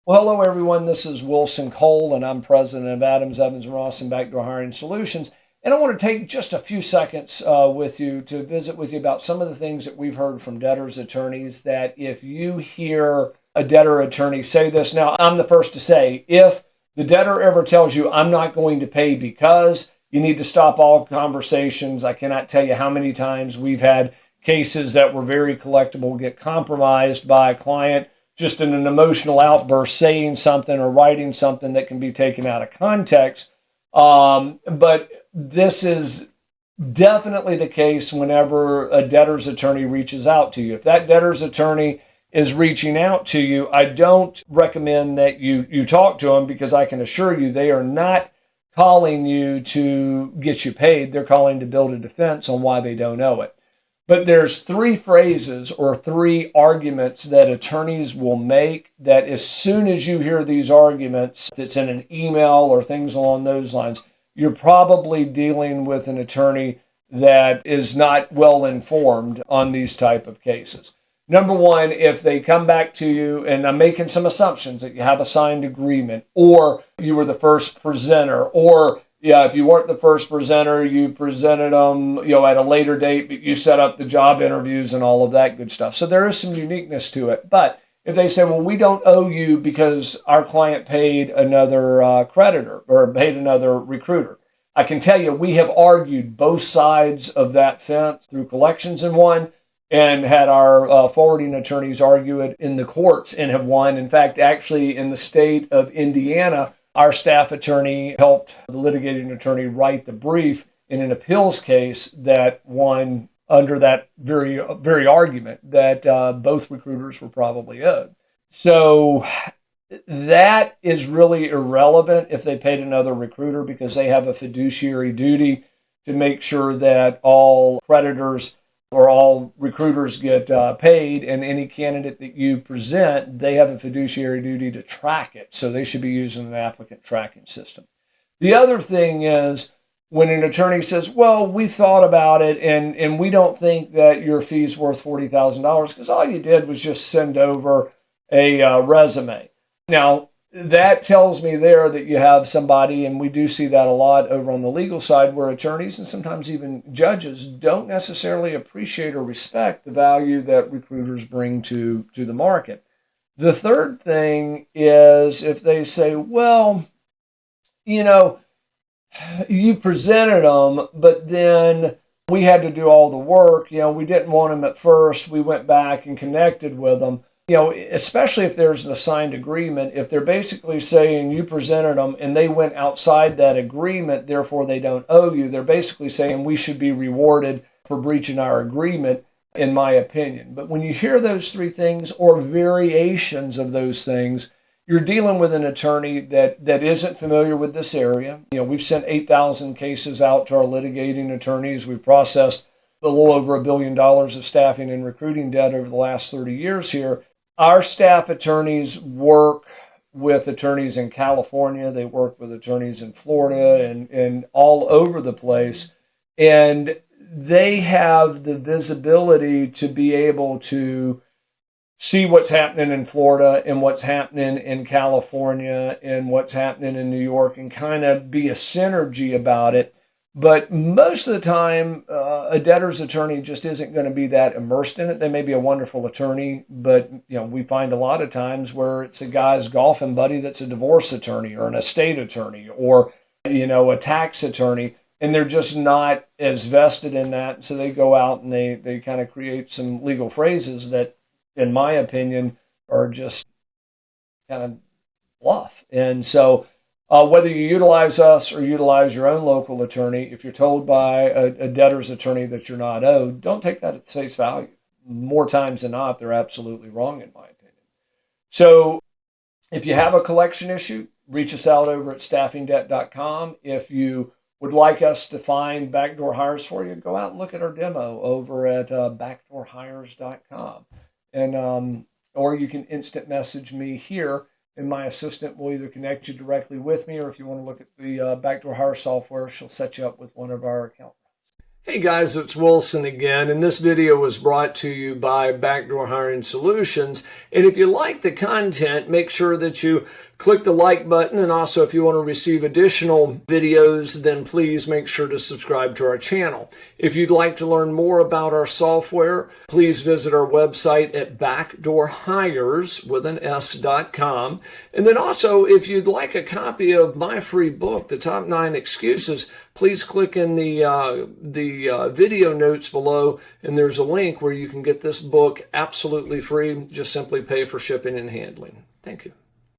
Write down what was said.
Well, hello everyone. This is Wilson Cole, and I'm president of Adams, Evans, Ross, and Backdoor Hiring Solutions. And I want to take just a few seconds with you to visit with you about some of the things that we've heard from debtors' attorneys. That if you hear a debtor attorney say this, now I'm the first to say, if the debtor ever tells you, I'm not going to pay because, you need to stop all conversations. I cannot tell you how many times we've had cases that were very collectible get compromised by a client just in an emotional outburst saying something or writing something that can be taken out of context. But this is definitely the case whenever a debtor's attorney reaches out to you. If that debtor's attorney is reaching out to you, I don't recommend that you talk to them, because I can assure you they are not calling you to get you paid. They're calling to build a defense on why they don't owe it. But there's three phrases or three arguments that attorneys will make that as soon as you hear these arguments, if it's in an email or things along those lines, you're probably dealing with an attorney that is not well informed on these type of cases. Number one, if they come back to you, and I'm making some assumptions that you have a signed agreement, or you were the first presenter, or yeah, if you weren't the first presenter, you presented them, at a later date, but you set up the job interviews and all of that good stuff. So there is some uniqueness to it. But if they say, well, we don't owe you because our client paid another creditor or paid another recruiter, I can tell you we have argued both sides of that fence through collections in one, and had our forwarding attorneys argue it in the courts and have won. In fact, actually, in the state of Indiana, our staff attorney helped the litigating attorney write the brief in an appeals case that won under that very argument that both recruiters were probably owed. So that is really irrelevant if they paid another recruiter, because they have a fiduciary duty to make sure that all creditors or all recruiters get paid, and any candidate that you present, they have a fiduciary duty to track it. So they should be using an applicant tracking system. The other thing is when an attorney says, well, we thought about it, and we don't think that your fee's worth $40,000 because all you did was just send over a resume. Now, that tells me there that you have somebody, and we do see that a lot over on the legal side, where attorneys and sometimes even judges don't necessarily appreciate or respect the value that recruiters bring to the market. The third thing is if they say, well, you know, you presented them, but then we had to do all the work. We didn't want them at first. We went back and connected with them. Especially if there's an signed agreement, if they're basically saying you presented them and they went outside that agreement, therefore they don't owe you, they're basically saying we should be rewarded for breaching our agreement, in my opinion. But when you hear those three things or variations of those things, you're dealing with an attorney that isn't familiar with this area. We've sent 8,000 cases out to our litigating attorneys. We've processed a little over $1 billion of staffing and recruiting debt over the last 30 years here. Our staff attorneys work with attorneys in California. They work with attorneys in Florida and all over the place. And they have the visibility to be able to see what's happening in Florida and what's happening in California and what's happening in New York, and kind of be a synergy about it. But most of the time, a debtor's attorney just isn't going to be that immersed in it. They may be a wonderful attorney, but we find a lot of times where it's a guy's golfing buddy that's a divorce attorney or an estate attorney or a tax attorney, and they're just not as vested in that. So they go out and they kind of create some legal phrases that, in my opinion, are just kind of bluff. And so, whether you utilize us or utilize your own local attorney, if you're told by a debtor's attorney that you're not owed, don't take that at face value. More times than not, they're absolutely wrong, in my opinion. So, if you have a collection issue, reach us out over at staffingdebt.com. If you would like us to find backdoor hires for you, go out and look at our demo over at backdoorhires.com. And or you can instant message me here, and my assistant will either connect you directly with me, or if you want to look at the backdoor hire software, she'll set you up with one of our accountants. Hey guys, it's Wilson again, and this video was brought to you by Backdoor Hiring Solutions. And if you like the content, make sure that you click the like button, and also if you want to receive additional videos, then please make sure to subscribe to our channel. If you'd like to learn more about our software, please visit our website at backdoorhires.com. And then also, if you'd like a copy of my free book, The Top 9 Excuses, please click in the video notes below, and there's a link where you can get this book absolutely free. Just simply pay for shipping and handling. Thank you.